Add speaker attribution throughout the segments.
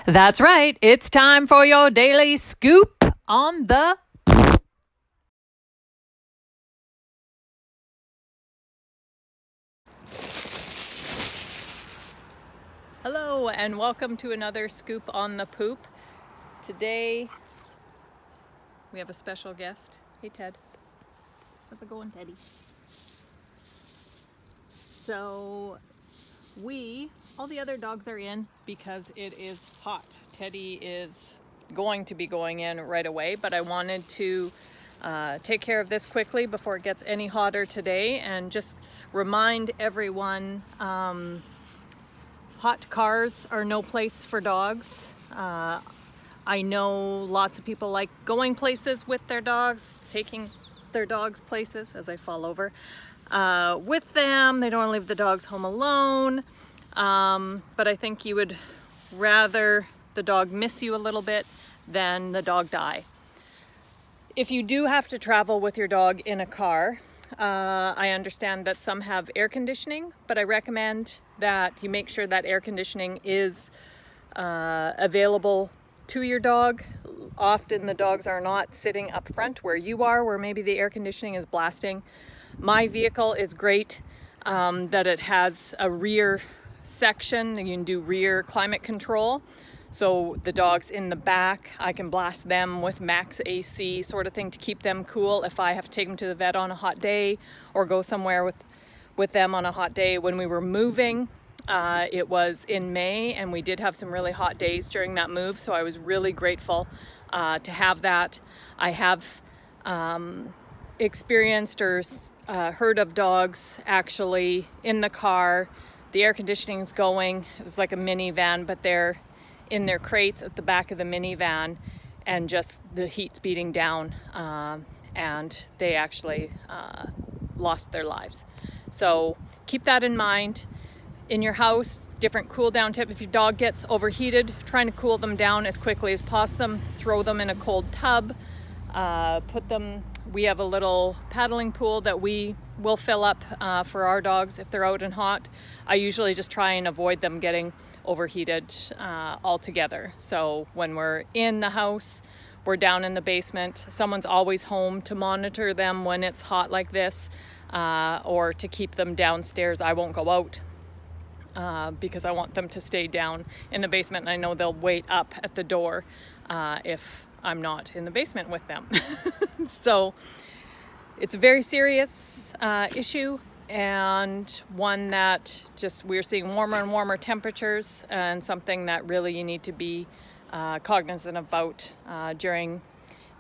Speaker 1: That's right. It's time for your daily scoop on the Hello and welcome to another scoop on the poop. Today we have a special guest. Hey Ted. How's it going, Teddy? So all the other dogs are in because it is hot. Teddy is going to be going in right away, but I wanted to take care of this quickly before it gets any hotter today and just remind everyone hot cars are no place for dogs. I know lots of people like going places with their dogs, taking their dogs places as I fall over with them. They don't want to leave the dogs home alone. But I think you would rather the dog miss you a little bit than the dog die. If you do have to travel with your dog in a car, I understand that some have air conditioning, but I recommend that you make sure that air conditioning is available to your dog. Often the dogs are not sitting up front where you are, where maybe the air conditioning is blasting. My vehicle is great that it has a rear section. You can do rear climate control. So the dogs in the back, I can blast them with max AC sort of thing to keep them cool if I have to take them to the vet on a hot day or go somewhere with them on a hot day. When we were moving, it was in May and we did have some really hot days during that move. So I was really grateful to have that. I have experienced or heard of dogs actually in the car. The air conditioning is going. It was like a minivan, but they're in their crates at the back of the minivan and just the heat's beating down and they actually lost their lives. So keep that in mind. In your house, different cool down tip. If your dog gets overheated, trying to cool them down as quickly as possible. Throw them in a cold tub. We have a little paddling pool that we will fill up for our dogs if they're out and hot. I usually just try and avoid them getting overheated altogether. So when we're in the house, we're down in the basement. Someone's always home to monitor them when it's hot like this or to keep them downstairs. I won't go out because I want them to stay down in the basement, and I know they'll wait up at the door if I'm not in the basement with them. So it's a very serious issue and one that just we're seeing warmer and warmer temperatures and something that really you need to be cognizant about during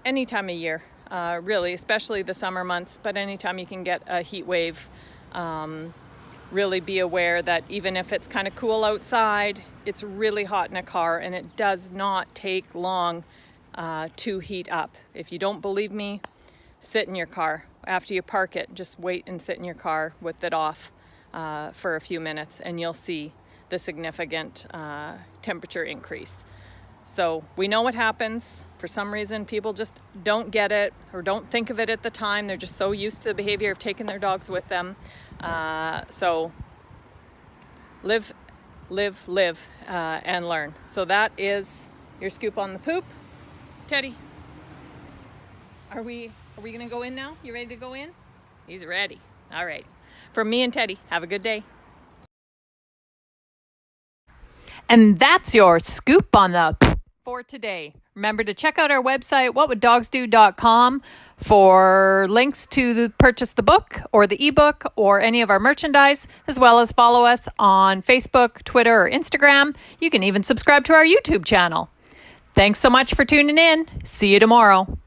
Speaker 1: any time of year, really, especially the summer months, but anytime you can get a heat wave. Really be aware that even if it's kind of cool outside, it's really hot in a car and it does not take long to heat up. If you don't believe me, sit in your car. After you park it, just wait and sit in your car with it off for a few minutes and you'll see the significant temperature increase. So we know what happens. For some reason, people just don't get it or don't think of it at the time. They're just so used to the behavior of taking their dogs with them. So live, and learn. So that is your scoop on the poop. Teddy, are we going to go in now? You ready to go in? He's ready. All right. From me and Teddy, have a good day. And that's your scoop on the for today. Remember to check out our website, whatwoulddogsdo.com, for links to purchase the book or the ebook or any of our merchandise, as well as follow us on Facebook, Twitter, or Instagram. You can even subscribe to our YouTube channel. Thanks so much for tuning in. See you tomorrow.